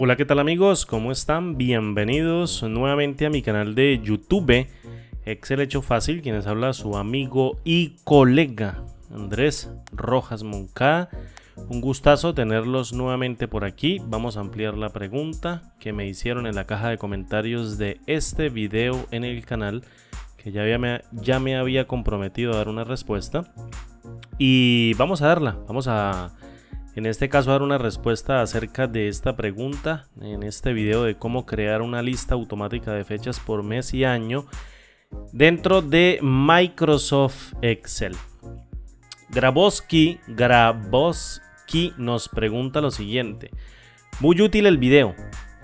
Hola, ¿qué tal amigos? ¿Cómo están? Bienvenidos nuevamente a mi canal de YouTube Excel Hecho Fácil, quienes habla su amigo y colega Andrés Rojas Moncada. Un gustazo tenerlos nuevamente por aquí. Vamos a ampliar la pregunta que me hicieron en la caja de comentarios de este video en el canal, que ya me había comprometido a dar una respuesta. Y vamos a darla, en este caso dar una respuesta acerca de esta pregunta en este video de cómo crear una lista automática de fechas por mes y año dentro de Microsoft Excel. Grabowski nos pregunta lo siguiente: muy útil el video,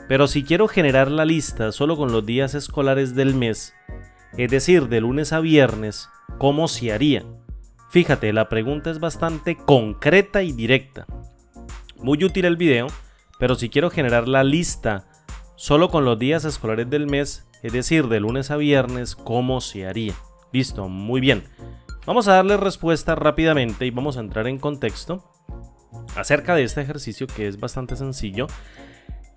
pero si quiero generar la lista solo con los días escolares del mes, es decir, de lunes a viernes, ¿cómo se haría? Fíjate, la pregunta es bastante concreta y directa. Muy útil el video, pero si quiero generar la lista solo con los días escolares del mes, es decir, de lunes a viernes, ¿cómo se haría? Listo, muy bien. Vamos a darle respuesta rápidamente y vamos a entrar en contexto acerca de este ejercicio, que es bastante sencillo.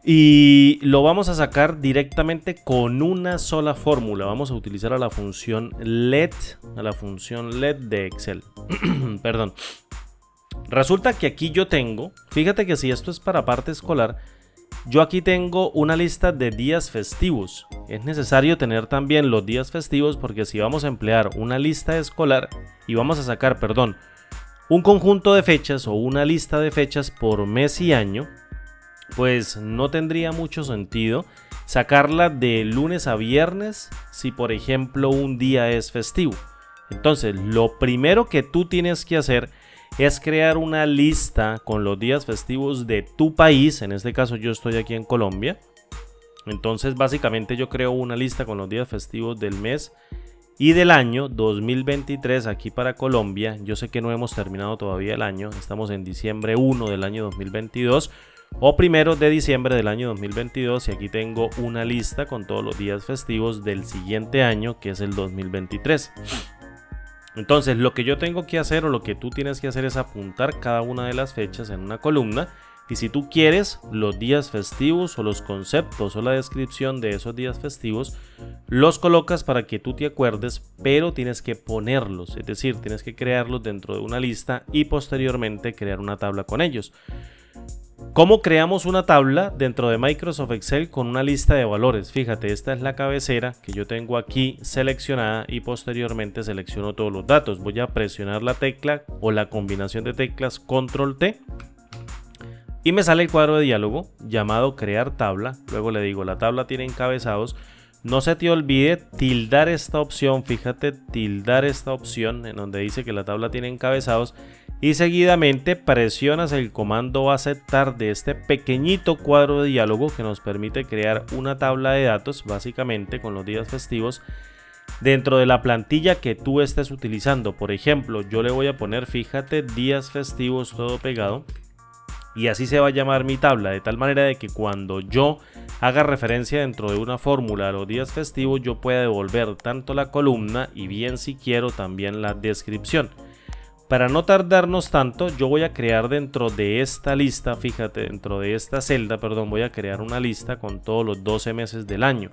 Y lo vamos a sacar directamente con una sola fórmula. Vamos a utilizar a la función LED, de Excel. Perdón. Resulta que aquí yo tengo, fíjate que si esto es para parte escolar, yo aquí tengo una lista de días festivos. Es necesario tener también los días festivos, porque si vamos a emplear una lista escolar y vamos a sacar, un conjunto de fechas o una lista de fechas por mes y año, pues no tendría mucho sentido sacarla de lunes a viernes si por ejemplo un día es festivo. Entonces lo primero que tú tienes que hacer es crear una lista con los días festivos de tu país. En este caso yo estoy aquí en Colombia, entonces básicamente yo creo una lista con los días festivos del mes y del año 2023 aquí para Colombia. Yo sé que no hemos terminado todavía el año, estamos en diciembre 1 del año 2022 o 1 de diciembre del año 2022, y aquí tengo una lista con todos los días festivos del siguiente año, que es el 2023. Entonces lo que yo tengo que hacer, o lo que tú tienes que hacer, es apuntar cada una de las fechas en una columna, y si tú quieres los días festivos o los conceptos o la descripción de esos días festivos, los colocas para que tú te acuerdes, pero tienes que ponerlos, es decir, tienes que crearlos dentro de una lista y posteriormente crear una tabla con ellos. ¿Cómo creamos una tabla dentro de Microsoft Excel con una lista de valores? Fíjate, esta es la cabecera que yo tengo aquí seleccionada y posteriormente selecciono todos los datos. Voy a presionar la tecla o la combinación de teclas Control T y me sale el cuadro de diálogo llamado crear tabla. Luego le digo, la tabla tiene encabezados. No se te olvide tildar esta opción, fíjate, tildar esta opción en donde dice que la tabla tiene encabezados, y seguidamente presionas el comando aceptar de este pequeñito cuadro de diálogo que nos permite crear una tabla de datos básicamente con los días festivos dentro de la plantilla que tú estés utilizando. Por ejemplo, yo le voy a poner, fíjate, días festivos todo pegado, y así se va a llamar mi tabla, de tal manera de que cuando yo haga referencia dentro de una fórmula a los días festivos, yo pueda devolver tanto la columna y bien si quiero también la descripción. Para no tardarnos tanto, yo voy a crear dentro de esta lista, fíjate, dentro de esta celda, voy a crear una lista con todos los 12 meses del año.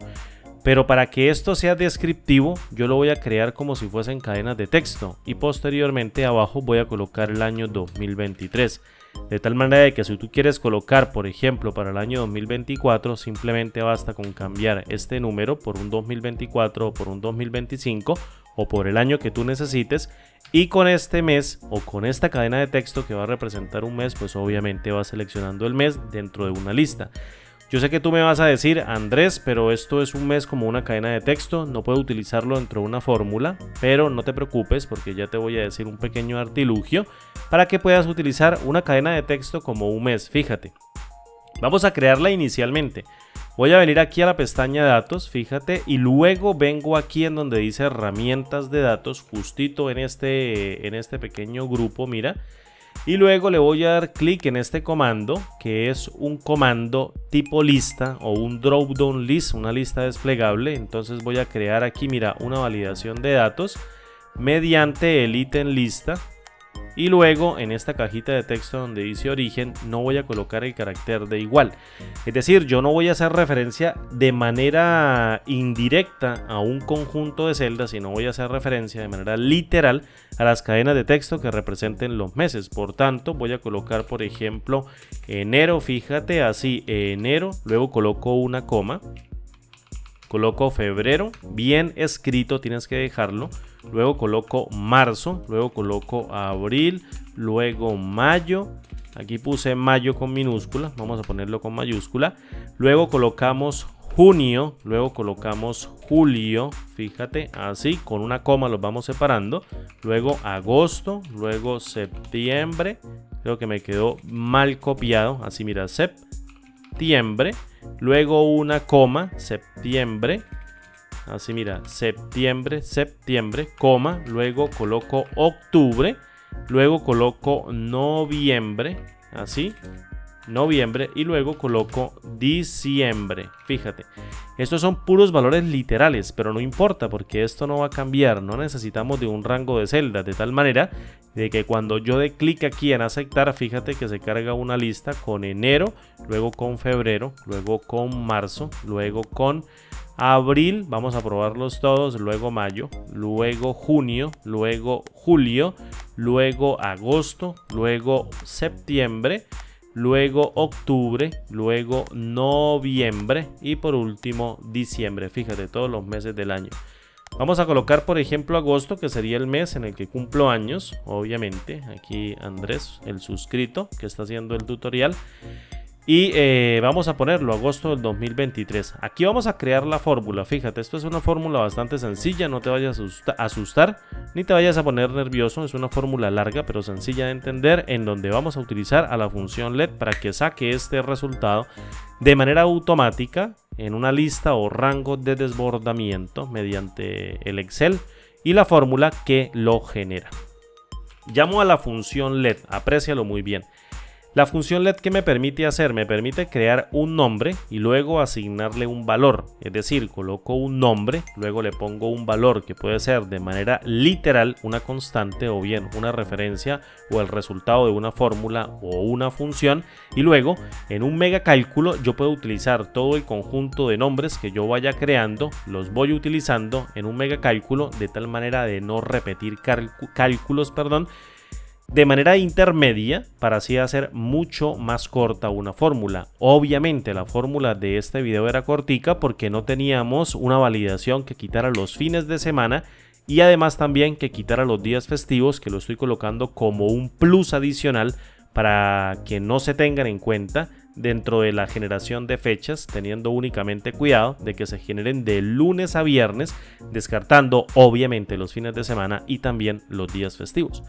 Pero para que esto sea descriptivo, yo lo voy a crear como si fuesen cadenas de texto, y posteriormente abajo voy a colocar el año 2023. De tal manera de que si tú quieres colocar, por ejemplo, para el año 2024, simplemente basta con cambiar este número por un 2024 o por un 2025 o por el año que tú necesites, y con este mes o con esta cadena de texto que va a representar un mes, pues obviamente vas seleccionando el mes dentro de una lista. Yo sé que tú me vas a decir, Andrés, pero esto es un mes como una cadena de texto, no puedo utilizarlo dentro de una fórmula, pero no te preocupes, porque ya te voy a decir un pequeño artilugio para que puedas utilizar una cadena de texto como un mes. Fíjate, vamos a crearla inicialmente. Voy a venir aquí a la pestaña de datos, fíjate, y luego vengo aquí en donde dice herramientas de datos, justito en este pequeño grupo, mira. Y luego le voy a dar clic en este comando, que es un comando tipo lista o un drop down list, una lista desplegable. Entonces voy a crear aquí, mira, una validación de datos mediante el ítem lista. y luego en esta cajita de texto donde dice origen no voy a colocar el carácter de igual. Es decir, yo no voy a hacer referencia de manera indirecta a un conjunto de celdas, sino voy a hacer referencia de manera literal a las cadenas de texto que representen los meses. Por tanto, voy a colocar, por ejemplo, enero, fíjate, así, enero, luego coloco una coma, coloco febrero, bien escrito, tienes que dejarlo, luego coloco marzo, luego coloco abril, luego mayo, aquí puse mayo con minúscula, vamos a ponerlo con mayúscula, luego colocamos junio, luego colocamos julio, fíjate, así, con una coma los vamos separando, luego agosto, luego septiembre, creo que me quedó mal copiado, así mira, septiembre, luego una coma, septiembre, así mira, septiembre, septiembre, coma, luego coloco octubre, luego coloco noviembre, así, noviembre, y luego coloco diciembre. Fíjate, estos son puros valores literales, pero no importa porque esto no va a cambiar, no necesitamos de un rango de celdas, de tal manera de que cuando yo dé clic aquí en aceptar, fíjate que se carga una lista con enero, luego con febrero, luego con marzo, luego con abril, vamos a probarlos todos, luego mayo, luego junio, luego julio, luego agosto, luego septiembre, luego octubre, luego noviembre y por último diciembre. Fíjate, todos los meses del año. Vamos a colocar, por ejemplo, agosto, que sería el mes en el que cumplo años, obviamente. Aquí Andrés, el suscrito, que está haciendo el tutorial. Y vamos a ponerlo agosto del 2023. Aquí vamos a crear la fórmula. Fíjate, esto es una fórmula bastante sencilla. No te vayas a asustar ni te vayas a poner nervioso. Es una fórmula larga pero sencilla de entender, en donde vamos a utilizar a la función LED para que saque este resultado de manera automática en una lista o rango de desbordamiento mediante el Excel y la fórmula que lo genera. Llamo a la función LED, aprécialo muy bien. La función LED, ¿qué me permite hacer? Me permite crear un nombre y luego asignarle un valor. Es decir, coloco un nombre, luego le pongo un valor que puede ser de manera literal una constante o bien una referencia o el resultado de una fórmula o una función. Y luego en un megacálculo yo puedo utilizar todo el conjunto de nombres que yo vaya creando, los voy utilizando en un megacálculo de tal manera de no repetir cálculos, de manera intermedia, para así hacer mucho más corta una fórmula. Obviamente la fórmula de este video era cortica porque no teníamos una validación que quitara los fines de semana y además también que quitara los días festivos, que lo estoy colocando como un plus adicional para que no se tengan en cuenta dentro de la generación de fechas, teniendo únicamente cuidado de que se generen de lunes a viernes, descartando obviamente los fines de semana y también los días festivos.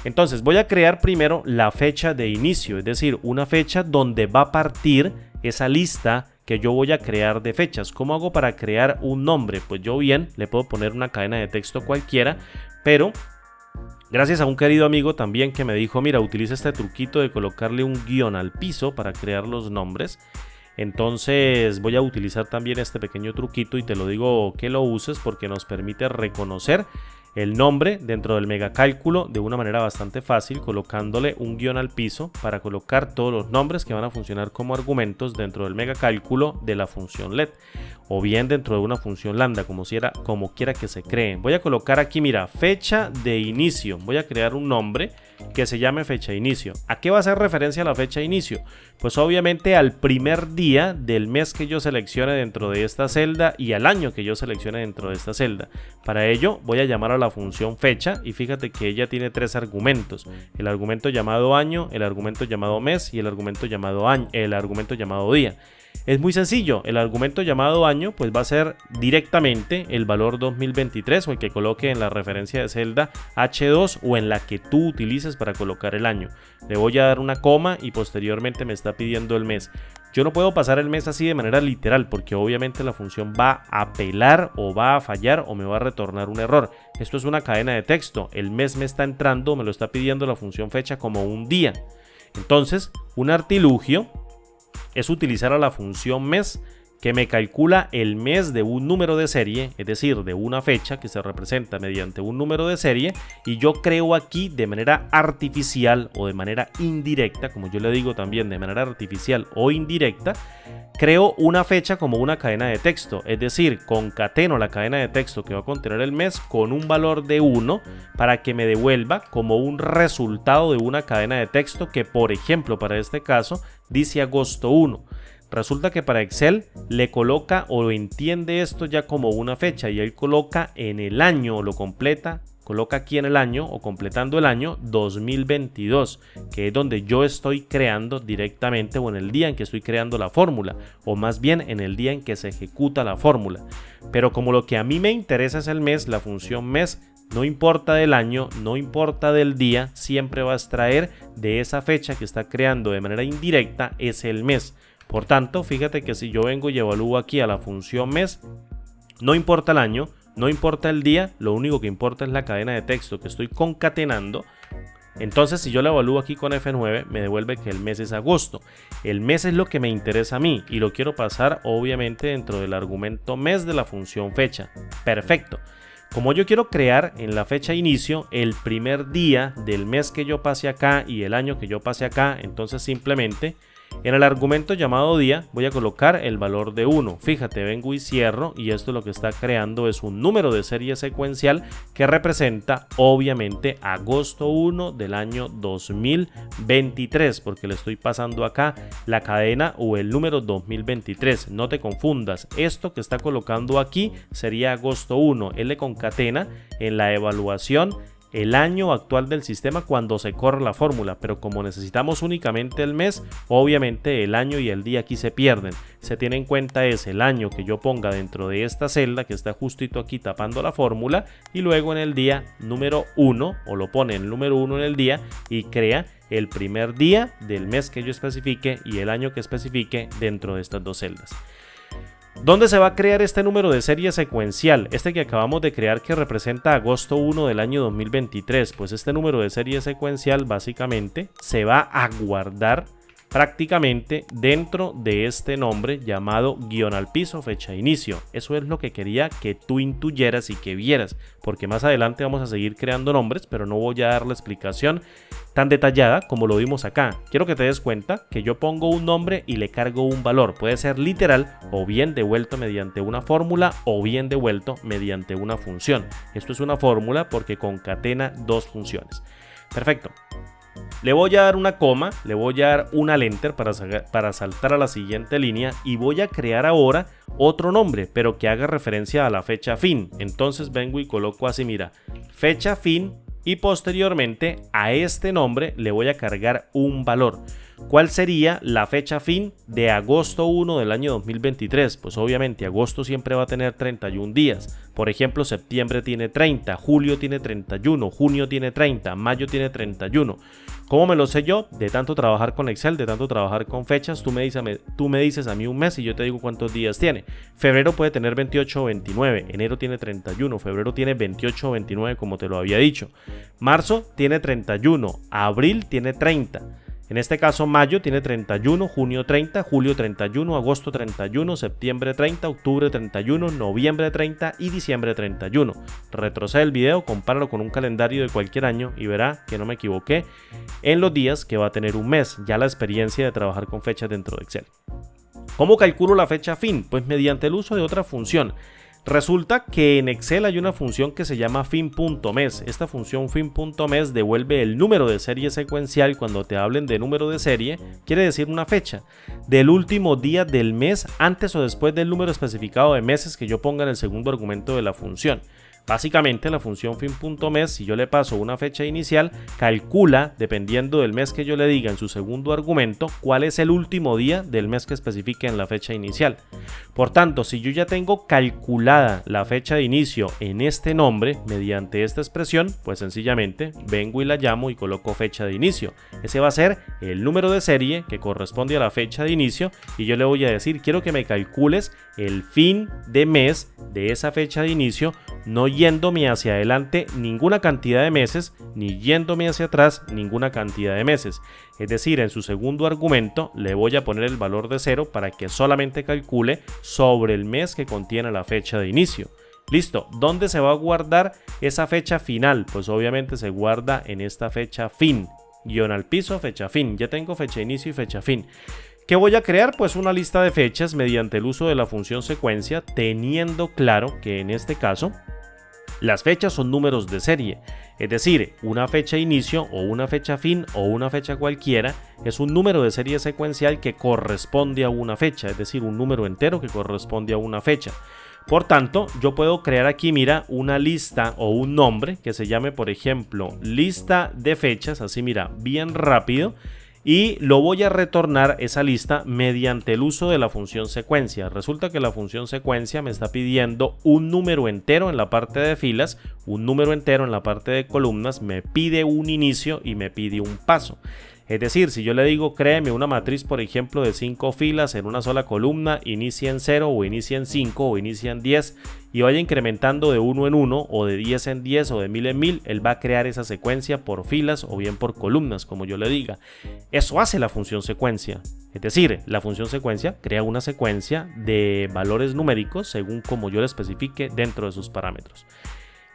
Entonces voy a crear primero la fecha de inicio, es decir, una fecha donde va a partir esa lista que yo voy a crear de fechas. ¿Cómo hago para crear un nombre? Pues yo bien le puedo poner una cadena de texto cualquiera, pero gracias a un querido amigo también que me dijo, mira, utiliza este truquito de colocarle un guión al piso para crear los nombres. Entonces voy a utilizar también este pequeño truquito y te lo digo que lo uses porque nos permite reconocer el nombre dentro del megacálculo de una manera bastante fácil, colocándole un guión al piso para colocar todos los nombres que van a funcionar como argumentos dentro del megacálculo de la función LED o bien dentro de una función lambda, como quiera que se creen. Voy a colocar aquí, mira, fecha de inicio. Voy a crear un nombre que se llame fecha de inicio. ¿A qué va a hacer referencia la fecha de inicio? Pues obviamente al primer día del mes que yo seleccione dentro de esta celda y al año que yo seleccione dentro de esta celda. Para ello voy a llamar a la función fecha y fíjate que ella tiene tres argumentos: el argumento llamado año, el argumento llamado mes y el argumento llamado día. Es muy sencillo, el argumento llamado año pues va a ser directamente el valor 2023 o el que coloque en la referencia de celda H2 o en la que tú utilices para colocar el año. Le voy a dar una coma y posteriormente me está pidiendo el mes. Yo no puedo pasar el mes así de manera literal porque obviamente la función va a apelar o va a fallar o me va a retornar un error. Esto es una cadena de texto, el mes me está entrando, me lo está pidiendo la función fecha como un día. Entonces, un artilugio es utilizar a la función mes que me calcula el mes de un número de serie, es decir, de una fecha que se representa mediante un número de serie, y yo creo aquí de manera artificial o de manera indirecta, como yo le digo también, de manera artificial o indirecta, creo una fecha como una cadena de texto, es decir, concateno la cadena de texto que va a contener el mes con un valor de 1 para que me devuelva como un resultado de una cadena de texto que, por ejemplo, para este caso, dice agosto 1. Resulta que para Excel le coloca o entiende esto ya como una fecha y él coloca en el año o lo completa, coloca aquí en el año o completando el año 2022, que es donde yo estoy creando directamente o en el día en que estoy creando la fórmula, o más bien en el día en que se ejecuta la fórmula. Pero como lo que a mí me interesa es el mes, la función mes, no importa del año, no importa del día, siempre va a extraer de esa fecha que está creando de manera indirecta, es el mes. Por tanto, fíjate que si yo vengo y evalúo aquí a la función mes, no importa el año, no importa el día, lo único que importa es la cadena de texto que estoy concatenando. Entonces, si yo la evalúo aquí con F9, me devuelve que el mes es agosto. El mes es lo que me interesa a mí y lo quiero pasar obviamente dentro del argumento mes de la función fecha. Perfecto. Como yo quiero crear en la fecha inicio el primer día del mes que yo pase acá y el año que yo pase acá, entonces simplemente en el argumento llamado día voy a colocar el valor de 1. Fíjate, vengo y cierro y esto lo que está creando es un número de serie secuencial que representa obviamente agosto 1 del año 2023, porque le estoy pasando acá la cadena o el número 2023. No te confundas, esto que está colocando aquí sería agosto 1. Él le concatena en la evaluación el año actual del sistema cuando se corre la fórmula, pero como necesitamos únicamente el mes, obviamente el año y el día aquí se pierden. Se tiene en cuenta es el año que yo ponga dentro de esta celda que está justito aquí tapando la fórmula y luego en el día número 1 o lo pone en el número 1 en el día y crea el primer día del mes que yo especifique y el año que especifique dentro de estas dos celdas. ¿Dónde se va a crear este número de serie secuencial? Este que acabamos de crear que representa agosto 1 del año 2023. Pues este número de serie secuencial básicamente se va a guardar prácticamente dentro de este nombre llamado guión al piso fecha inicio. Eso es lo que quería que tú intuyeras y que vieras, porque más adelante vamos a seguir creando nombres, pero no voy a dar la explicación tan detallada como lo vimos acá. Quiero que te des cuenta que yo pongo un nombre y le cargo un valor. Puede ser literal o bien devuelto mediante una fórmula o bien devuelto mediante una función. Esto es una fórmula porque concatena dos funciones. Perfecto. Le voy a dar una coma, le voy a dar una enter para saltar a la siguiente línea y voy a crear ahora otro nombre, pero que haga referencia a la fecha fin. Entonces vengo y coloco así, mira, fecha fin y posteriormente a este nombre le voy a cargar un valor. ¿Cuál sería la fecha fin de agosto 1 del año 2023? Pues obviamente agosto siempre va a tener 31 días. Por ejemplo, septiembre tiene 30, julio tiene 31, junio tiene 30, mayo tiene 31. ¿Cómo me lo sé yo? De tanto trabajar con Excel, de tanto trabajar con fechas, tú me dices a mí un mes y yo te digo cuántos días tiene. Febrero puede tener 28 o 29, enero tiene 31, febrero tiene 28 o 29 como te lo había dicho. Marzo tiene 31, abril tiene 30. En este caso mayo tiene 31, junio 30, julio 31, agosto 31, septiembre 30, octubre 31, noviembre 30 y diciembre 31. Retrocede el video, compáralo con un calendario de cualquier año y verá que no me equivoqué en los días que va a tener un mes, ya la experiencia de trabajar con fechas dentro de Excel. ¿Cómo calculo la fecha fin? Pues mediante el uso de otra función. Resulta que en Excel hay una función que se llama fin.mes. Esta función fin.mes devuelve el número de serie secuencial. Cuando te hablen de número de serie, quiere decir una fecha del último día del mes antes o después del número especificado de meses que yo ponga en el segundo argumento de la función. Básicamente la función fin.mes, si yo le paso una fecha inicial, calcula, dependiendo del mes que yo le diga en su segundo argumento, cuál es el último día del mes que especifique en la fecha inicial. Por tanto, si yo ya tengo calculada la fecha de inicio en este nombre, mediante esta expresión, pues sencillamente vengo y la llamo y coloco fecha de inicio. Ese va a ser el número de serie que corresponde a la fecha de inicio y yo le voy a decir, quiero que me calcules el fin de mes de esa fecha de inicio, no yéndome hacia adelante ninguna cantidad de meses, ni yéndome hacia atrás ninguna cantidad de meses. Es decir, en su segundo argumento le voy a poner el valor de 0 para que solamente calcule sobre el mes que contiene la fecha de inicio. Listo, ¿dónde se va a guardar esa fecha final? Pues obviamente se guarda en esta fecha fin, guión al piso, fecha fin. Ya tengo fecha de inicio y fecha fin. ¿Qué voy a crear? Pues una lista de fechas mediante el uso de la función secuencia, teniendo claro que en este caso las fechas son números de serie. Es decir, una fecha inicio o una fecha fin o una fecha cualquiera es un número de serie secuencial que corresponde a una fecha, es decir, un número entero que corresponde a una fecha. Por tanto, yo puedo crear aquí, mira, una lista o un nombre que se llame, por ejemplo, lista de fechas, así mira, bien rápido, y lo voy a retornar esa lista mediante el uso de la función secuencia. Resulta que la función secuencia me está pidiendo un número entero en la parte de filas, un número entero en la parte de columnas, me pide un inicio y me pide un paso. Es decir, si yo le digo créeme una matriz, por ejemplo, de 5 filas en una sola columna, inicia en 0 o inicia en 5 o inicia en 10 y vaya incrementando de 1 en 1 o de 10 en 10 o de 1000 en 1000, él va a crear esa secuencia por filas o bien por columnas, como yo le diga. Eso hace la función secuencia. Es decir, la función secuencia crea una secuencia de valores numéricos según como yo le especifique dentro de sus parámetros.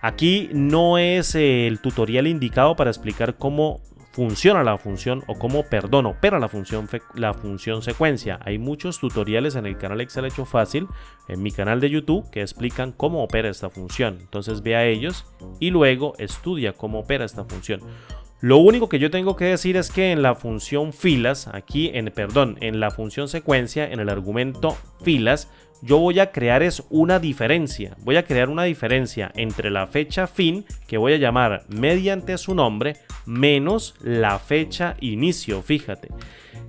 Aquí no es el tutorial indicado para explicar cómo funciona la función o cómo, opera la función secuencia. Hay muchos tutoriales en el canal Excel Hecho Fácil, en mi canal de YouTube, que explican cómo opera esta función. Entonces ve a ellos y luego estudia cómo opera esta función. Lo único que yo tengo que decir es que en la función filas, en la función secuencia, en el argumento filas, yo voy a crear una diferencia. Voy a crear una diferencia entre la fecha fin, que voy a llamar mediante su nombre, menos la fecha inicio. Fíjate,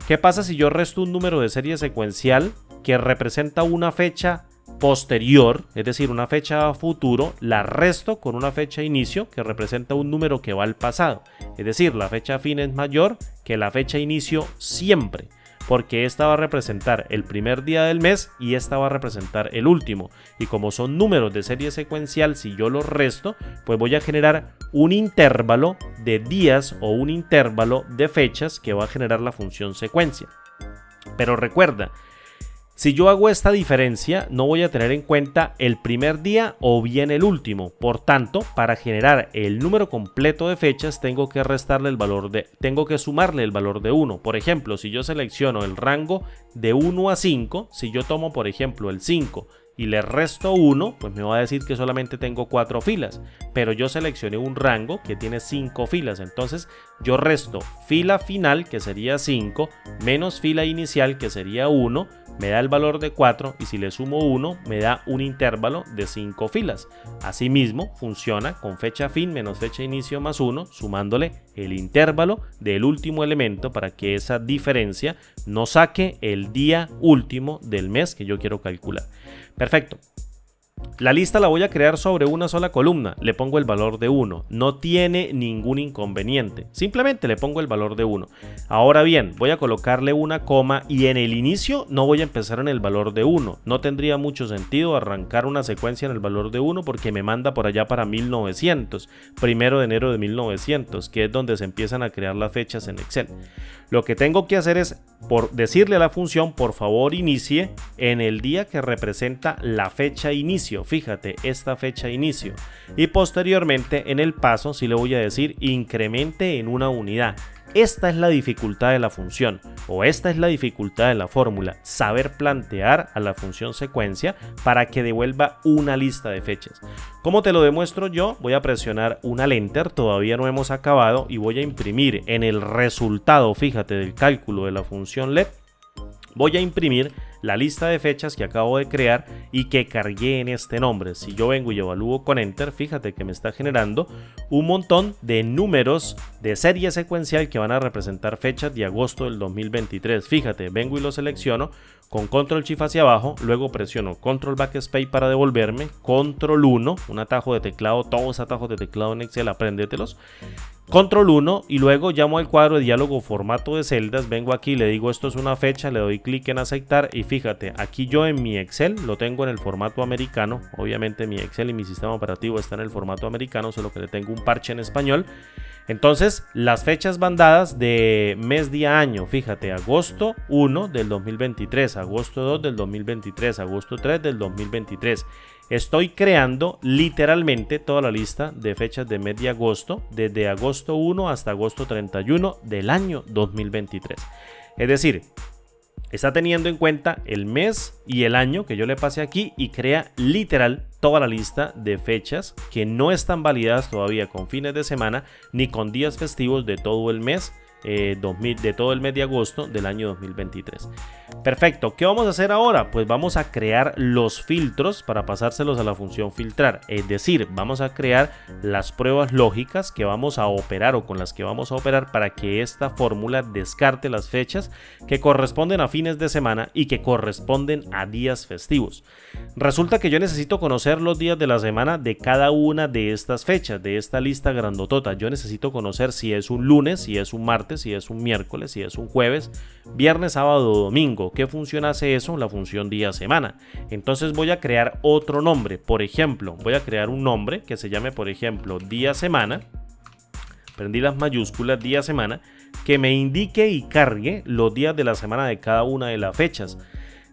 ¿qué pasa si yo resto un número de serie secuencial que representa una fecha posterior, es decir, una fecha futuro, la resto con una fecha inicio que representa un número que va al pasado? Es decir, la fecha fin es mayor que la fecha inicio siempre, porque esta va a representar el primer día del mes y esta va a representar el último. Y como son números de serie secuencial, si yo los resto, pues voy a generar un intervalo de días o un intervalo de fechas que va a generar la función secuencia. Pero recuerda, si yo hago esta diferencia, no voy a tener en cuenta el primer día o bien el último. Por tanto, para generar el número completo de fechas, tengo que sumarle el valor de 1. Por ejemplo, si yo selecciono el rango de 1 a 5, si yo tomo, por ejemplo, el 5 y le resto 1, pues me va a decir que solamente tengo 4 filas, pero yo seleccioné un rango que tiene 5 filas, entonces yo resto fila final, que sería 5, menos fila inicial, que sería 1, me da el valor de 4, y si le sumo 1, me da un intervalo de 5 filas. Asimismo, funciona con fecha fin menos fecha inicio más 1, sumándole el intervalo del último elemento para que esa diferencia no saque el día último del mes que yo quiero calcular. Perfecto. La lista la voy a crear sobre una sola columna, le pongo el valor de 1, no tiene ningún inconveniente, simplemente le pongo el valor de 1. Ahora bien, voy a colocarle una coma y en el inicio no voy a empezar en el valor de 1, no tendría mucho sentido arrancar una secuencia en el valor de 1 porque me manda por allá para 1900, 1 de enero de 1900, que es donde se empiezan a crear las fechas en Excel. Lo que tengo que hacer es decirle a la función, por favor inicie en el día que representa la fecha inicio. Fíjate, esta fecha inicio. Y posteriormente en el paso sí le voy a decir incremente en una unidad. Esta es la dificultad de la función, o esta es la dificultad de la fórmula, saber plantear a la función secuencia para que devuelva una lista de fechas. ¿Cómo te lo demuestro yo? Voy a presionar un Enter, todavía no hemos acabado, y voy a imprimir en el resultado, fíjate, del cálculo de la función LED, voy a imprimir la lista de fechas que acabo de crear y que cargué en este nombre. Si yo vengo y evalúo con Enter, fíjate que me está generando un montón de números de serie secuencial que van a representar fechas de agosto del 2023. Fíjate, vengo y lo selecciono con Control Shift hacia abajo, luego presiono Control Backspace para devolverme, Control 1, un atajo de teclado, todos atajos de teclado en Excel, apréndetelos. Control 1 y luego llamo al cuadro de diálogo formato de celdas, vengo aquí, le digo esto es una fecha, le doy clic en aceptar y fíjate, aquí yo en mi Excel lo tengo en el formato americano, obviamente mi Excel y mi sistema operativo está en el formato americano, solo que le tengo un parche en español. Entonces, las fechas van dadas de mes, día, año. Fíjate, agosto 1 del 2023, agosto 2 del 2023, agosto 3 del 2023. Estoy creando literalmente toda la lista de fechas de mes de agosto, desde agosto 1 hasta agosto 31 del año 2023. Es decir, está teniendo en cuenta el mes y el año que yo le pasé aquí y crea literal toda la lista de fechas que no están validadas todavía con fines de semana ni con días festivos de todo el mes. De todo el mes de agosto del año 2023. Perfecto, ¿qué vamos a hacer ahora? Pues vamos a crear los filtros para pasárselos a la función filtrar, es decir, vamos a crear las pruebas lógicas que vamos a operar o con las que vamos a operar para que esta fórmula descarte las fechas que corresponden a fines de semana y que corresponden a días festivos. Resulta que yo necesito conocer los días de la semana de cada una de estas fechas, de esta lista grandotota. Yo necesito conocer si es un lunes, si es un martes, si es un miércoles, si es un jueves, viernes, sábado o domingo. ¿Qué función hace eso? La función día semana. Entonces voy a crear otro nombre. Por ejemplo, voy a crear un nombre que se llame, por ejemplo, día semana. Prendí las mayúsculas, día semana, que me indique y cargue los días de la semana de cada una de las fechas.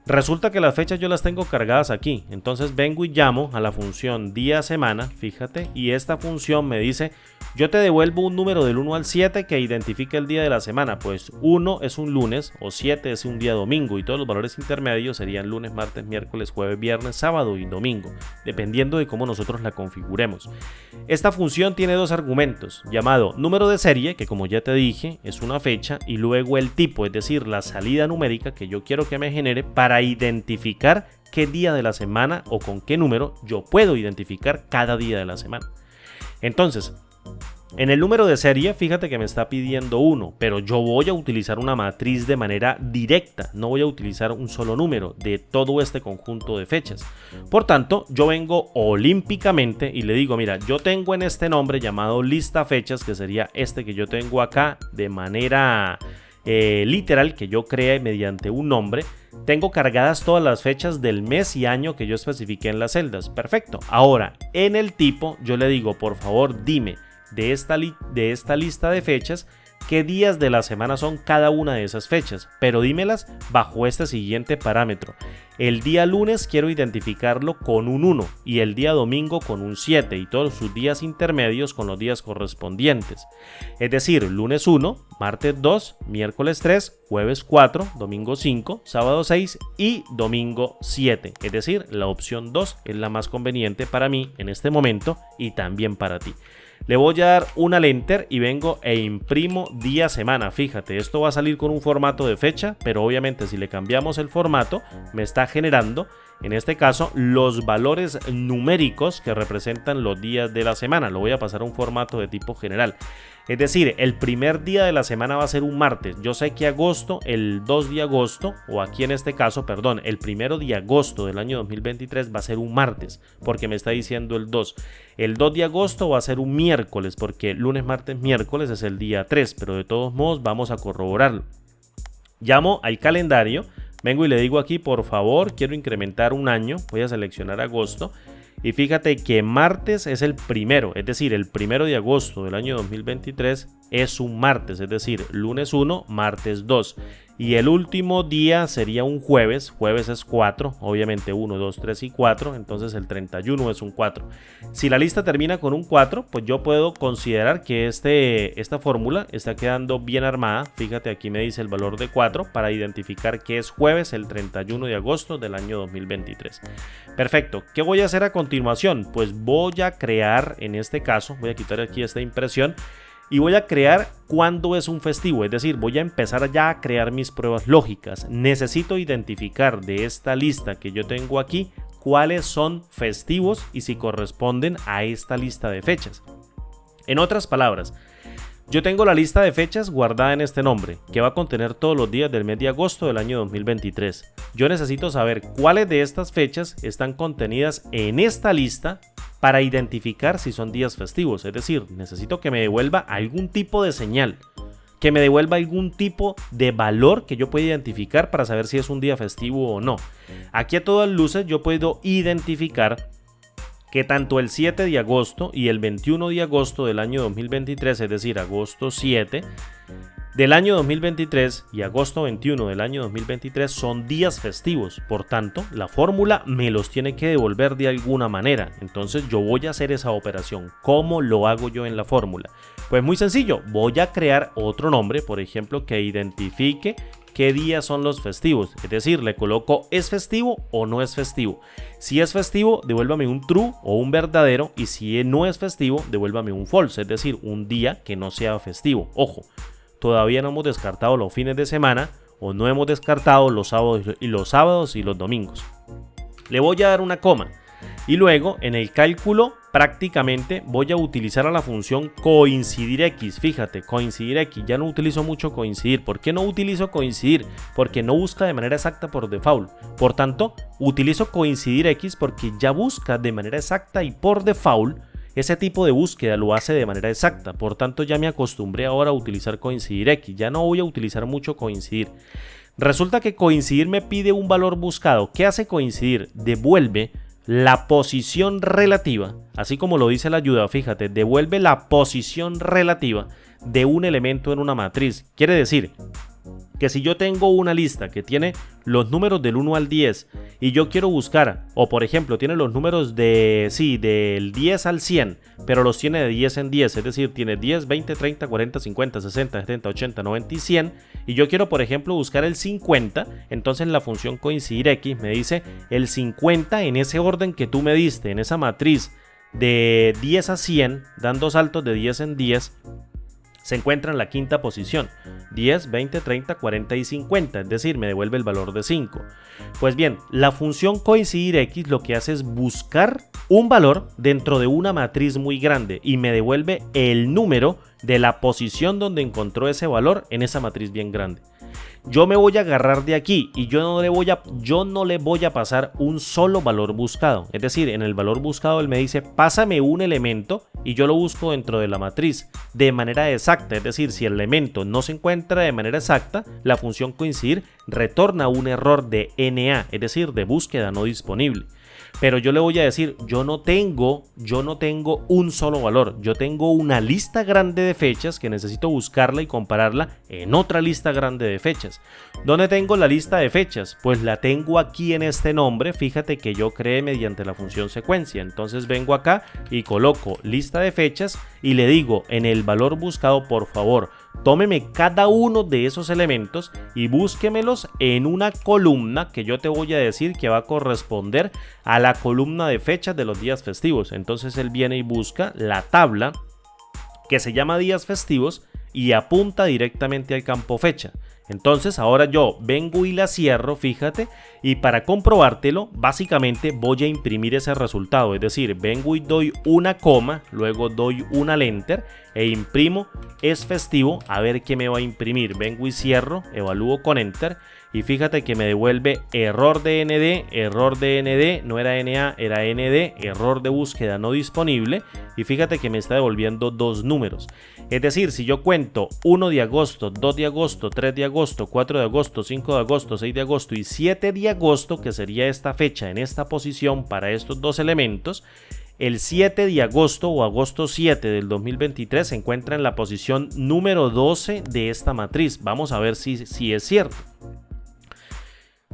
Resulta que las fechas yo las tengo cargadas aquí, entonces vengo y llamo a la función día semana, fíjate, y esta función me dice, yo te devuelvo un número del 1 al 7 que identifique el día de la semana, pues 1 es un lunes o 7 es un día domingo y todos los valores intermedios serían lunes, martes, miércoles, jueves, viernes, sábado y domingo, dependiendo de cómo nosotros la configuremos. Esta función tiene dos argumentos, llamado número de serie, que como ya te dije es una fecha, y luego el tipo, es decir, la salida numérica que yo quiero que me genere para identificar qué día de la semana o con qué número yo puedo identificar cada día de la semana. Entonces, en el número de serie, fíjate que me está pidiendo 1, pero yo voy a utilizar una matriz de manera directa, no voy a utilizar un solo número de todo este conjunto de fechas. Por tanto, yo vengo olímpicamente y le digo, mira, yo tengo en este nombre llamado lista fechas, que sería este que yo tengo acá de manera literal, que yo creé mediante un nombre, tengo cargadas todas las fechas del mes y año que yo especifiqué en las celdas. Perfecto. Ahora, en el tipo, yo le digo, por favor, dime de esta lista de fechas qué días de la semana son cada una de esas fechas, pero dímelas bajo este siguiente parámetro. El día lunes quiero identificarlo con un 1 y el día domingo con un 7 y todos sus días intermedios con los días correspondientes. Es decir, lunes 1, martes 2, miércoles 3, jueves 4, domingo 5, sábado 6 y domingo 7. Es decir, la opción 2 es la más conveniente para mí en este momento y también para ti. Le voy a dar un al enter y vengo e imprimo día semana. Fíjate, esto va a salir con un formato de fecha, pero obviamente si le cambiamos el formato me está generando, en este caso, los valores numéricos que representan los días de la semana. Lo voy a pasar a un formato de tipo general. Es decir, el primer día de la semana va a ser un martes. Yo sé que agosto, el 2 de agosto, o aquí en este caso, perdón, el 1 de agosto del año 2023 va a ser un martes, porque me está diciendo el 2. El 2 de agosto va a ser un miércoles, porque lunes, martes, miércoles es el día 3, pero de todos modos vamos a corroborarlo. Llamo al calendario, vengo y le digo aquí, por favor, quiero incrementar un año, voy a seleccionar agosto. Y fíjate que martes es el primero, es decir, el 1 de agosto del año 2023 es un martes, es decir, lunes 1, martes 2. Y el último día sería un jueves, jueves es 4, obviamente 1, 2, 3 y 4, entonces el 31 es un 4. Si la lista termina con un 4, pues yo puedo considerar que esta fórmula está quedando bien armada. Fíjate, aquí me dice el valor de 4 para identificar que es jueves el 31 de agosto del año 2023. Perfecto, ¿qué voy a hacer a continuación? Pues voy a crear, en este caso, voy a quitar aquí esta impresión, y voy a crear cuándo es un festivo, es decir, voy a empezar ya a crear mis pruebas lógicas. Necesito identificar de esta lista que yo tengo aquí cuáles son festivos y si corresponden a esta lista de fechas. En otras palabras, yo tengo la lista de fechas guardada en este nombre, que va a contener todos los días del mes de agosto del año 2023. Yo necesito saber cuáles de estas fechas están contenidas en esta lista para identificar si son días festivos. Es decir, necesito que me devuelva algún tipo de señal, que me devuelva algún tipo de valor que yo pueda identificar para saber si es un día festivo o no. Aquí a todas luces yo puedo identificar que tanto el 7 de agosto y el 21 de agosto del año 2023, es decir, agosto 7 del año 2023 y agosto 21 del año 2023 son días festivos. Por tanto, la fórmula me los tiene que devolver de alguna manera. Entonces yo voy a hacer esa operación. ¿Cómo lo hago yo en la fórmula? Pues muy sencillo, voy a crear otro nombre, por ejemplo, que identifique qué días son los festivos. Es decir, le coloco ¿es festivo o no es festivo? Si es festivo, devuélvame un true o un verdadero, y si no es festivo, devuélvame un false, es decir, un día que no sea festivo. Ojo, todavía no hemos descartado los fines de semana o no hemos descartado los sábados y los domingos. Le voy a dar una coma y luego en el cálculo prácticamente voy a utilizar a la función coincidir x. Fíjate, coincidir x, ya no utilizo mucho coincidir. ¿Por qué no utilizo coincidir? Porque no busca de manera exacta por default. Por tanto, utilizo coincidir x porque ya busca de manera exacta y por default ese tipo de búsqueda lo hace de manera exacta. Por tanto, ya me acostumbré ahora a utilizar coincidir x. Ya no voy a utilizar mucho coincidir. Resulta que coincidir me pide un valor buscado. ¿Qué hace coincidir? Devuelve la posición relativa, así como lo dice la ayuda, fíjate, devuelve la posición relativa de un elemento en una matriz. Quiere decir que si yo tengo una lista que tiene los números del 1 al 10 y yo quiero buscar, o por ejemplo tiene los números del 10 al 100, pero los tiene de 10 en 10, es decir, tiene 10, 20, 30, 40, 50, 60, 70, 80, 90 y 100, y yo quiero por ejemplo buscar el 50, entonces la función coincidir x me dice el 50 en ese orden que tú me diste, en esa matriz de 10 a 100, dando saltos de 10 en 10, se encuentra en la quinta posición, 10, 20, 30, 40 y 50, es decir, me devuelve el valor de 5. Pues bien, la función coincidir x lo que hace es buscar un valor dentro de una matriz muy grande y me devuelve el número de la posición donde encontró ese valor en esa matriz bien grande. Yo me voy a agarrar de aquí y yo no le voy a pasar un solo valor buscado. Es decir, en el valor buscado él me dice pásame un elemento y yo lo busco dentro de la matriz de manera exacta. Es decir, si el elemento no se encuentra de manera exacta, la función coincidir retorna un error de NA, es decir, de búsqueda no disponible. Pero yo le voy a decir, yo no tengo un solo valor, yo tengo una lista grande de fechas que necesito buscarla y compararla en otra lista grande de fechas. ¿Dónde tengo la lista de fechas? Pues la tengo aquí en este nombre, fíjate que yo creé mediante la función secuencia. Entonces vengo acá y coloco lista de fechas y le digo en el valor buscado, por favor, tómeme cada uno de esos elementos y búsquemelos en una columna que yo te voy a decir que va a corresponder a la columna de fechas de los días festivos. Entonces él viene y busca la tabla que se llama días festivos y apunta directamente al campo fecha. Entonces ahora yo vengo y la cierro, fíjate, y para comprobártelo básicamente voy a imprimir ese resultado, es decir, vengo y doy una coma, luego doy una enter e imprimo es festivo, a ver qué me va a imprimir. Vengo y cierro, evalúo con enter y fíjate que me devuelve error de ND, no era NA, era ND, error de búsqueda no disponible, y fíjate que me está devolviendo dos números. Es decir, si yo cuento 1 de agosto, 2 de agosto, 3 de agosto, 4 de agosto, 5 de agosto, 6 de agosto y 7 de agosto, que sería esta fecha en esta posición para estos dos elementos, el 7 de agosto o agosto 7 del 2023 se encuentra en la posición número 12 de esta matriz. Vamos a ver si es cierto.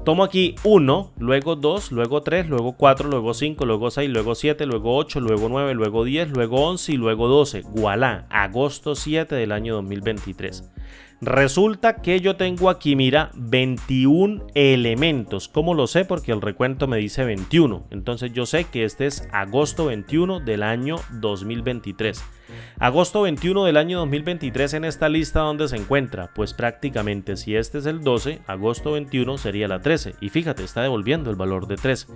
Tomo aquí 1, luego 2, luego 3, luego 4, luego 5, luego 6, luego 7, luego 8, luego 9, luego 10, luego 11 y luego 12. Voilà, agosto 7 del año 2023. Resulta que yo tengo aquí, mira, 21 elementos. ¿Cómo lo sé? Porque el recuento me dice 21. Entonces yo sé que este es agosto 21 del año 2023. Agosto 21 del año 2023 en esta lista, ¿dónde se encuentra? Pues prácticamente si este es el 12, agosto 21 sería la 13. Y fíjate, está devolviendo el valor de 13.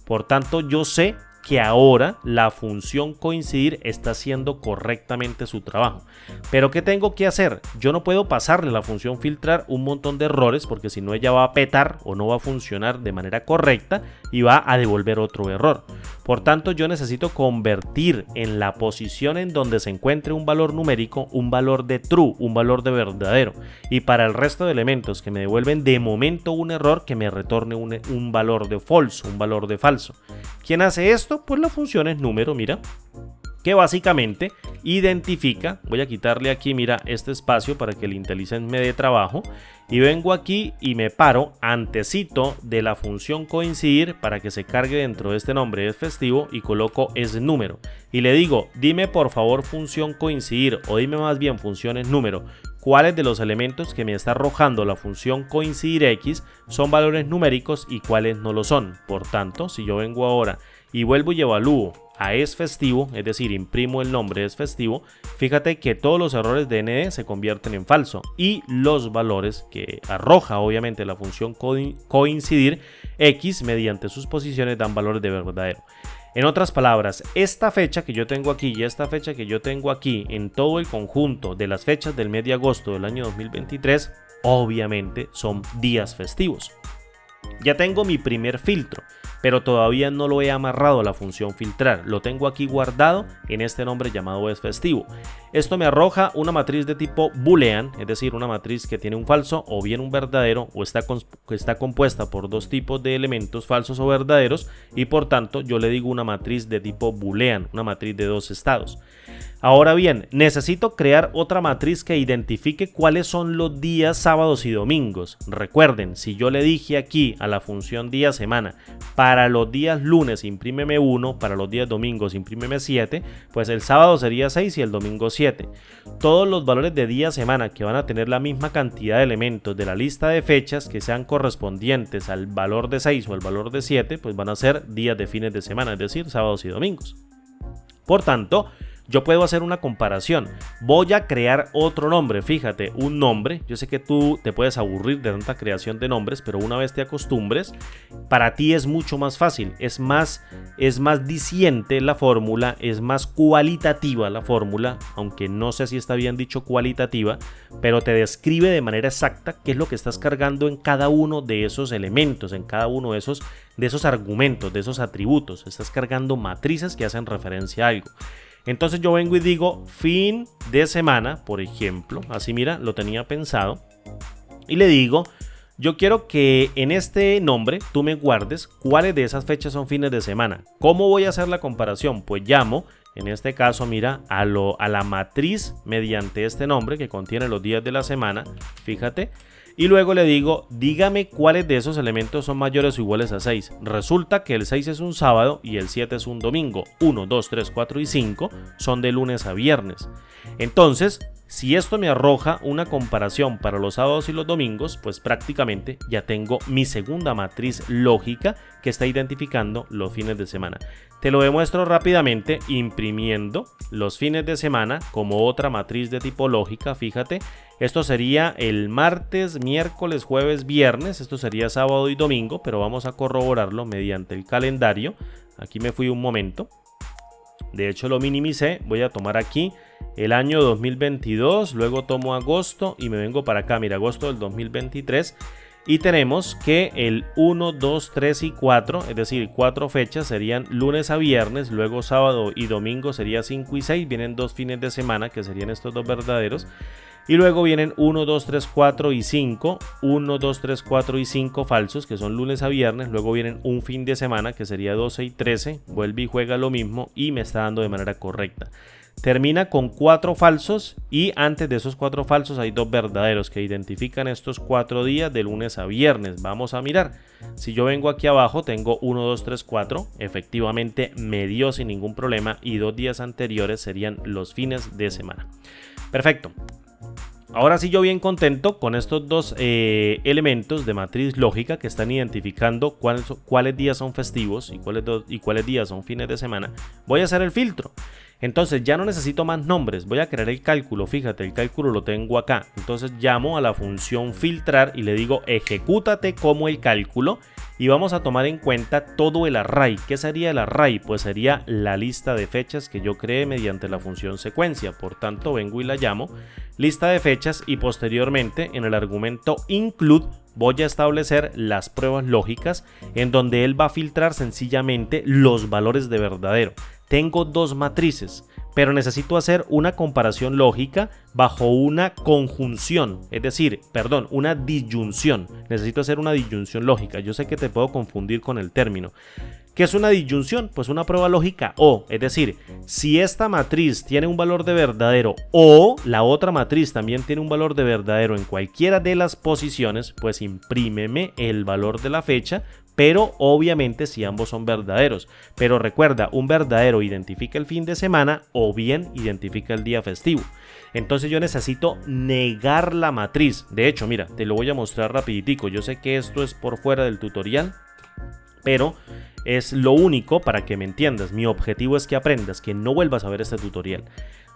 Por tanto, yo sé que ahora la función coincidir está haciendo correctamente su trabajo. Pero ¿qué tengo que hacer? Yo no puedo pasarle a la función filtrar un montón de errores, porque si no ella va a petar o no va a funcionar de manera correcta y va a devolver otro error. Por tanto, yo necesito convertir en la posición en donde se encuentre un valor numérico, un valor de true, un valor de verdadero. Y para el resto de elementos que me devuelven de momento un error, que me retorne un valor de false, un valor de falso. ¿Quién hace esto? Pues la función es número, mira, que básicamente identifica, voy a quitarle aquí, mira, este espacio para que el IntelliSense me dé trabajo, y vengo aquí y me paro antecito de la función coincidir para que se cargue dentro de este nombre es festivo y coloco es número y le digo, dime por favor función coincidir, o dime más bien función es número, cuáles de los elementos que me está arrojando la función coincidir x son valores numéricos y cuáles no lo son. Por tanto, si yo vengo ahora y vuelvo y evalúo a es festivo, es decir, imprimo el nombre es festivo, fíjate que todos los errores de ND se convierten en falso y los valores que arroja obviamente la función coincidir x mediante sus posiciones dan valores de verdadero. En otras palabras, esta fecha que yo tengo aquí y esta fecha que yo tengo aquí en todo el conjunto de las fechas del mes de agosto del año 2023 obviamente son días festivos. Ya tengo mi primer filtro, pero todavía no lo he amarrado a la función filtrar. Lo tengo aquí guardado en este nombre llamado es festivo. Esto me arroja una matriz de tipo boolean, es decir, una matriz que tiene un falso o bien un verdadero, o está compuesta por dos tipos de elementos falsos o verdaderos, y por tanto yo le digo una matriz de tipo boolean, una matriz de dos estados. Ahora bien, necesito crear otra matriz que identifique cuáles son los días sábados y domingos. Recuerden, si yo le dije aquí a la función día semana, para los días lunes imprímeme 1, para los días domingos imprímeme 7, pues el sábado sería 6 y el domingo 7. Todos los valores de día semana que van a tener la misma cantidad de elementos de la lista de fechas que sean correspondientes al valor de 6 o al valor de 7, pues van a ser días de fines de semana, es decir, sábados y domingos. Por tanto, yo puedo hacer una comparación. Voy a crear otro nombre, fíjate, un nombre. Yo sé que tú te puedes aburrir de tanta creación de nombres, pero una vez te acostumbres, para ti es mucho más fácil. Es más diciente la fórmula, es más cualitativa la fórmula, aunque no sé si está bien dicho cualitativa, pero te describe de manera exacta qué es lo que estás cargando en cada uno de esos elementos, en cada uno de esos argumentos, de esos atributos. Estás cargando matrices que hacen referencia a algo. Entonces yo vengo y digo fin de semana, por ejemplo, así mira, lo tenía pensado, y le digo, yo quiero que en este nombre tú me guardes cuáles de esas fechas son fines de semana. ¿Cómo voy a hacer la comparación? Pues llamo, en este caso mira, a la matriz mediante este nombre que contiene los días de la semana, fíjate. Y luego le digo, dígame cuáles de esos elementos son mayores o iguales a 6. Resulta que el 6 es un sábado y el 7 es un domingo. 1, 2, 3, 4 y 5 son de lunes a viernes. Entonces, si esto me arroja una comparación para los sábados y los domingos, pues prácticamente ya tengo mi segunda matriz lógica que está identificando los fines de semana. Te lo demuestro rápidamente imprimiendo los fines de semana como otra matriz de tipo lógica, fíjate. Esto sería el martes, miércoles, jueves, viernes. Esto sería sábado y domingo, pero vamos a corroborarlo mediante el calendario. Aquí me fui un momento. De hecho lo minimicé. Voy a tomar aquí el año 2022. Luego tomo agosto y me vengo para acá. Mira, agosto del 2023. Y tenemos que el 1, 2, 3 y 4, es decir, 4 fechas serían lunes a viernes, luego sábado y domingo sería 5 y 6, vienen 2 fines de semana que serían estos dos verdaderos. Y luego vienen 1, 2, 3, 4 y 5, 1, 2, 3, 4 y 5 falsos, que son lunes a viernes. Luego vienen un fin de semana, que sería 12 y 13, vuelve y juega lo mismo y me está dando de manera correcta. Termina con 4 falsos y antes de esos 4 falsos hay 2 verdaderos que identifican estos 4 días de lunes a viernes. Vamos a mirar. Si yo vengo aquí abajo, tengo 1, 2, 3, 4. Efectivamente me dio sin ningún problema y 2 días anteriores serían los fines de semana. Perfecto. Ahora sí, yo bien contento con estos dos elementos de matriz lógica que están identificando cuáles días son festivos y cuáles días son fines de semana. Voy a hacer el filtro. Entonces ya no necesito más nombres, voy a crear el cálculo. Fíjate, el cálculo lo tengo acá. Entonces llamo a la función filtrar y le digo ejecútate como el cálculo. y vamos a tomar en cuenta todo el array. ¿Qué sería el array? Pues sería la lista de fechas que yo creé mediante la función secuencia. Por tanto, vengo y la llamo lista de fechas y posteriormente en el argumento include voy a establecer las pruebas lógicas en donde él va a filtrar sencillamente los valores de verdadero. Tengo dos matrices, pero necesito hacer una comparación lógica bajo una conjunción, es decir, perdón, una disyunción. Necesito hacer una disyunción lógica. Yo sé que te puedo confundir con el término. ¿Qué es una disyunción? Pues una prueba lógica o, es decir, si esta matriz tiene un valor de verdadero o la otra matriz también tiene un valor de verdadero en cualquiera de las posiciones, pues imprímeme el valor de la fecha, pero obviamente si ambos son verdaderos. Pero recuerda, un verdadero identifica el fin de semana o bien identifica el día festivo. Entonces yo necesito negar la matriz. De hecho, mira, te lo voy a mostrar rapiditico. Yo sé que esto es por fuera del tutorial, pero es lo único para que me entiendas. Mi objetivo es que aprendas, que no vuelvas a ver este tutorial.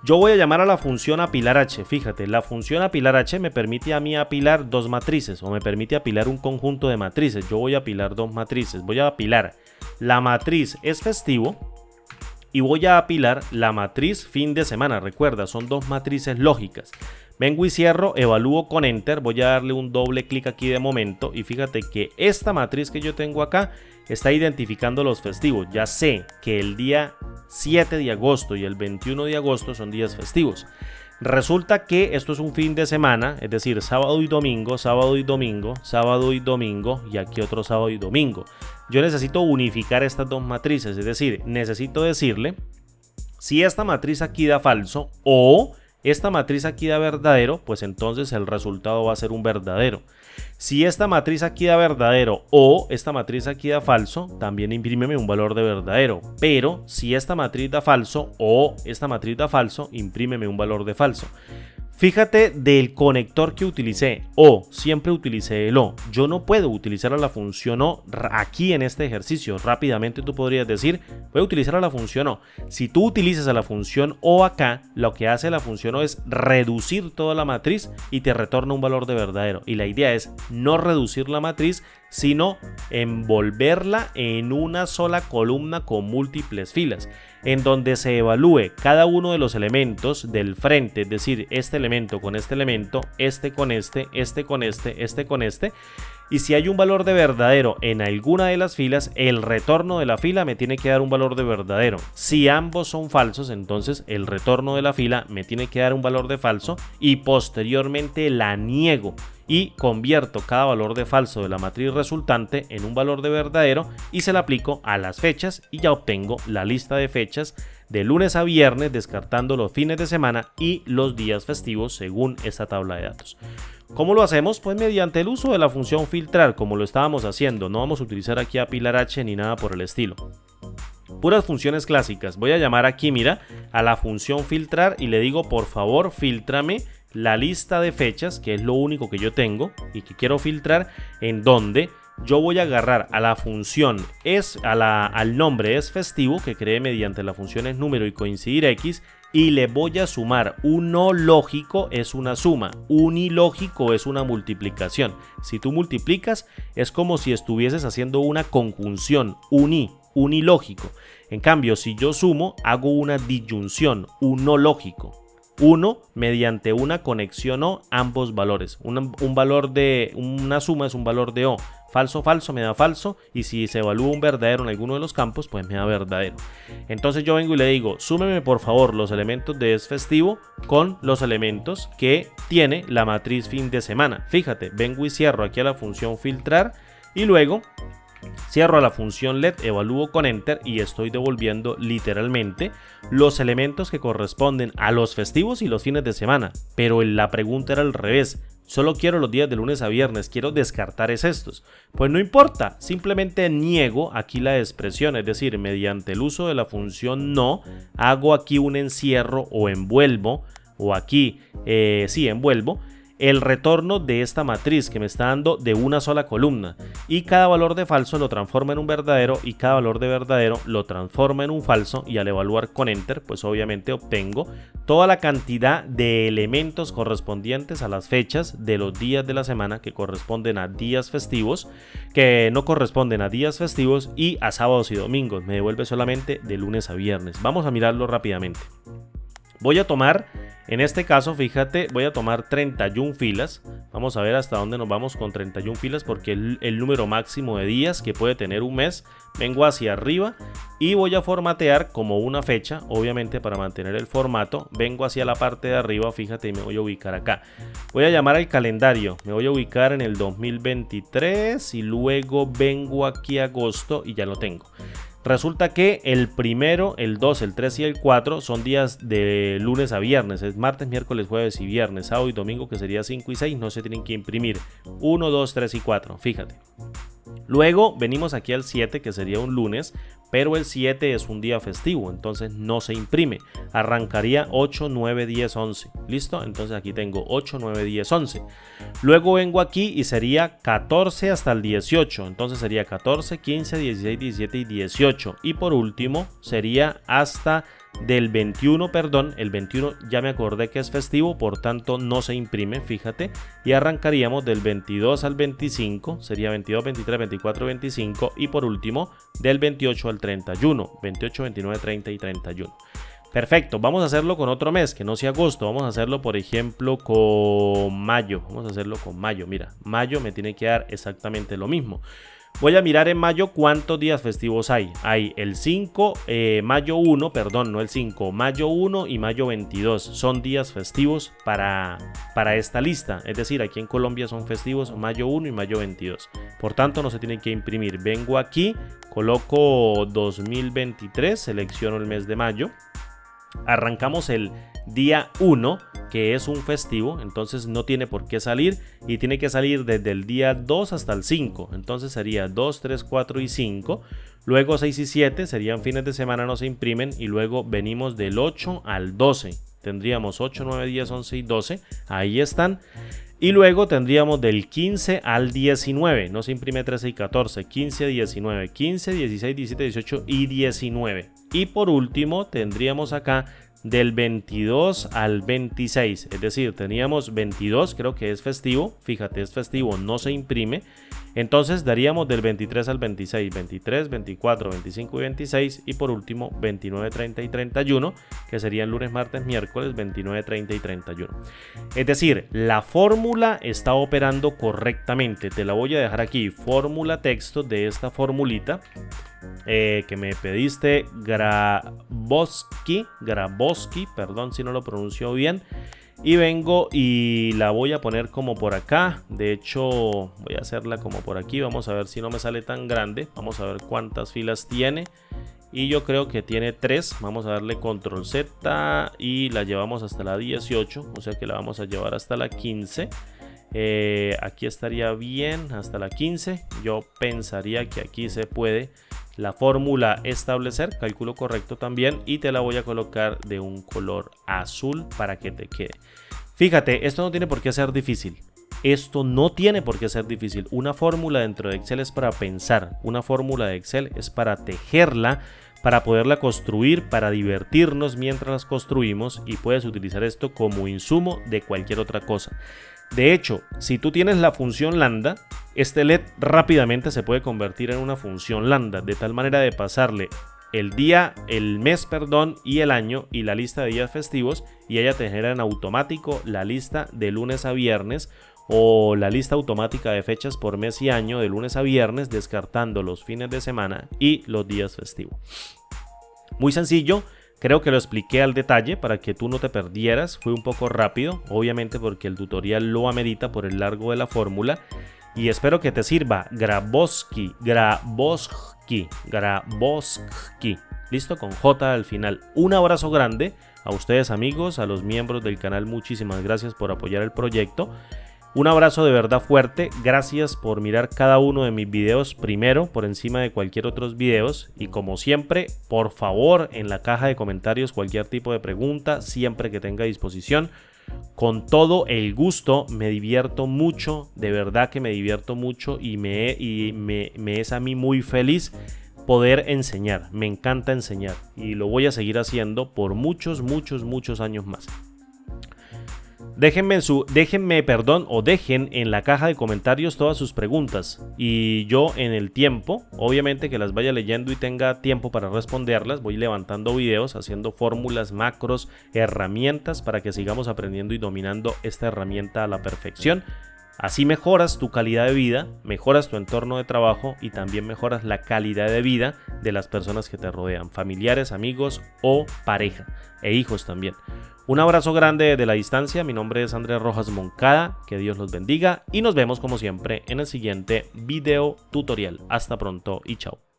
Yo voy a llamar a la función apilar h. Fíjate, la función apilar h me permite a mí apilar dos matrices o me permite apilar un conjunto de matrices. Yo voy a apilar dos matrices. Voy a apilar la matriz es festivo y voy a apilar la matriz fin de semana. Recuerda, son dos matrices lógicas. Vengo y cierro, evalúo con Enter, voy a darle un doble clic aquí de momento y fíjate que esta matriz que yo tengo acá está identificando los festivos. Ya sé que el día 7 de agosto y el 21 de agosto son días festivos. Resulta que esto es un fin de semana, es decir, sábado y domingo, sábado y domingo, sábado y domingo y aquí otro sábado y domingo. Yo necesito unificar estas dos matrices, es decir, necesito decirle si esta matriz aquí da falso o esta matriz aquí da verdadero, pues entonces el resultado va a ser un verdadero. Si esta matriz aquí da verdadero o esta matriz aquí da falso, también imprímeme un valor de verdadero. Pero si esta matriz da falso o esta matriz da falso, imprímeme un valor de falso. Fíjate del conector que utilicé, o, siempre utilicé el o. Yo no puedo utilizar a la función o aquí en este ejercicio. Rápidamente tú podrías decir, voy a utilizar a la función o. Si tú utilizas a la función o acá, lo que hace la función o es reducir toda la matriz y te retorna un valor de verdadero. Y la idea es no reducir la matriz, sino envolverla en una sola columna con múltiples filas, en donde se evalúe cada uno de los elementos del frente, es decir, este elemento con este elemento, este con este, este con este, este con este. Y si hay un valor de verdadero en alguna de las filas, el retorno de la fila me tiene que dar un valor de verdadero. Si ambos son falsos, entonces el retorno de la fila me tiene que dar un valor de falso y posteriormente la niego y convierto cada valor de falso de la matriz resultante en un valor de verdadero y se la aplico a las fechas y ya obtengo la lista de fechas de lunes a viernes, descartando los fines de semana y los días festivos según esta tabla de datos. ¿Cómo lo hacemos? Pues mediante el uso de la función filtrar, como lo estábamos haciendo. No vamos a utilizar aquí apilar h ni nada por el estilo. Puras funciones clásicas. Voy a llamar aquí, mira, a la función filtrar y le digo, por favor, filtrame la lista de fechas, que es lo único que yo tengo y que quiero filtrar, en donde yo voy a agarrar a la función al nombre es festivo, que creé mediante la función es número y coincidir x, y le voy a sumar. Un no lógico es una suma, un ilógico es una multiplicación. Si tú multiplicas es como si estuvieses haciendo una conjunción, un ilógico. En cambio, si yo sumo, hago una disyunción, un no lógico. Uno mediante una conexión o ambos valores. Un valor de una suma es un valor de o. Falso, falso me da falso, y si se evalúa un verdadero en alguno de los campos, pues me da verdadero. Entonces yo vengo y le digo, súmeme por favor los elementos de es festivo con los elementos que tiene la matriz fin de semana. Fíjate, vengo y cierro aquí a la función filtrar y luego cierro a la función let, evalúo con enter y estoy devolviendo literalmente los elementos que corresponden a los festivos y los fines de semana. Pero la pregunta era al revés. Solo quiero los días de lunes a viernes, quiero descartar estos. Pues no importa, simplemente niego aquí la expresión, es decir, mediante el uso de la función no, hago aquí un encierro o envuelvo, o aquí, envuelvo el retorno de esta matriz que me está dando de una sola columna, y cada valor de falso lo transforma en un verdadero y cada valor de verdadero lo transforma en un falso, y al evaluar con enter pues obviamente obtengo toda la cantidad de elementos correspondientes a las fechas de los días de la semana que corresponden a días festivos, que no corresponden a días festivos y a sábados y domingos. Me devuelve solamente de lunes a viernes. Vamos a mirarlo rápidamente. Voy a tomar, en este caso, fíjate, voy a tomar 31 filas. Vamos a ver hasta dónde nos vamos con 31 filas, porque el número máximo de días que puede tener un mes. Vengo hacia arriba y voy a formatear como una fecha, obviamente para mantener el formato. Vengo hacia la parte de arriba, fíjate, y me voy a ubicar acá. Voy a llamar al calendario, me voy a ubicar en el 2023 y luego vengo aquí a agosto y ya lo tengo. Resulta que el primero, el 2, el 3 y el 4 son días de lunes a viernes. Es martes, miércoles, jueves y viernes. Sábado y domingo, que sería 5 y 6, no se tienen que imprimir. 1, 2, 3 y 4, fíjate. Luego venimos aquí al 7, que sería un lunes, pero el 7 es un día festivo, entonces no se imprime. Arrancaría 8, 9, 10, 11. ¿Listo? Entonces aquí tengo 8, 9, 10, 11. Luego vengo aquí y sería 14 hasta el 18. Entonces sería 14, 15, 16, 17 y 18. Y por último sería hasta del 21, perdón, el 21 ya me acordé que es festivo, por tanto no se imprime, fíjate, y arrancaríamos del 22 al 25, sería 22, 23, 24, 25, y por último del 28 al 31, 28, 29, 30 y 31. Perfecto, vamos a hacerlo con otro mes, que no sea agosto, vamos a hacerlo por ejemplo con mayo, vamos a hacerlo con mayo, mira, mayo me tiene que dar exactamente lo mismo. Voy a mirar en mayo cuántos días festivos hay. Hay el 5, mayo 1, perdón, no el 5, mayo 1 y mayo 22. Son días festivos para esta lista. Es decir, aquí en Colombia son festivos mayo 1 y mayo 22. Por tanto, no se tiene que imprimir. Vengo aquí, coloco 2023, selecciono el mes de mayo. Arrancamos el día 1, que es un festivo, entonces no tiene por qué salir y tiene que salir desde el día 2 hasta el 5, entonces sería 2, 3, 4 y 5, luego 6 y 7 serían fines de semana, no se imprimen, y luego venimos del 8 al 12, tendríamos 8, 9, 10, 11 y 12, ahí están. Y luego tendríamos del 15 al 19, no se imprime 13 y 14, 15, 19, 15, 16, 17, 18 y 19. Y por último tendríamos acá del 22 al 26, es decir, teníamos 22, creo que es festivo, fíjate, es festivo, no se imprime. Entonces daríamos del 23 al 26, 23, 24, 25 y 26, y por último 29, 30 y 31, que serían lunes, martes, miércoles, 29, 30 y 31. Es decir, la fórmula está operando correctamente. Te la voy a dejar aquí, fórmula texto de esta formulita que me pediste, Grabowski, perdón si no lo pronuncio bien. Y vengo y la voy a poner como por acá. De hecho voy a hacerla como por aquí. Vamos a ver si no me sale tan grande. Vamos a ver cuántas filas tiene. Y yo creo que tiene 3. Vamos a darle control Z y la llevamos hasta la 18. O sea que la vamos a llevar hasta la 15. Aquí estaría bien hasta la 15. Yo pensaría que aquí se puede la fórmula establecer, cálculo correcto también, y te la voy a colocar de un color azul para que te quede. Fíjate, esto no tiene por qué ser difícil. Esto no tiene por qué ser difícil. Una fórmula dentro de Excel es para pensar. Una fórmula de Excel es para tejerla, para poderla construir, para divertirnos mientras las construimos, y puedes utilizar esto como insumo de cualquier otra cosa. De hecho, si tú tienes la función lambda, este LED rápidamente se puede convertir en una función lambda, de tal manera de pasarle el día, el mes, perdón, y el año y la lista de días festivos, y ella te genera en automático la lista de lunes a viernes, o la lista automática de fechas por mes y año de lunes a viernes, descartando los fines de semana y los días festivos. Muy sencillo. Creo que lo expliqué al detalle para que tú no te perdieras. Fue un poco rápido, obviamente porque el tutorial lo amerita por el largo de la fórmula. Y espero que te sirva. Grabowski. Listo, con J al final. Un abrazo grande a ustedes, amigos, a los miembros del canal. Muchísimas gracias por apoyar el proyecto. Un abrazo de verdad fuerte, gracias por mirar cada uno de mis videos primero por encima de cualquier otros videos, y como siempre, por favor, en la caja de comentarios cualquier tipo de pregunta, siempre que tenga a disposición. Con todo el gusto, me divierto mucho, de verdad que me divierto mucho y me es a mí muy feliz poder enseñar. Me encanta enseñar y lo voy a seguir haciendo por muchos años más. Dejen en la caja de comentarios todas sus preguntas y yo en el tiempo, obviamente que las vaya leyendo y tenga tiempo para responderlas, voy levantando videos, haciendo fórmulas, macros, herramientas para que sigamos aprendiendo y dominando esta herramienta a la perfección. Así mejoras tu calidad de vida, mejoras tu entorno de trabajo y también mejoras la calidad de vida de las personas que te rodean, familiares, amigos o pareja e hijos también. Un abrazo grande desde la distancia, mi nombre es Andrés Rojas Moncada, que Dios los bendiga y nos vemos como siempre en el siguiente video tutorial. Hasta pronto y chao.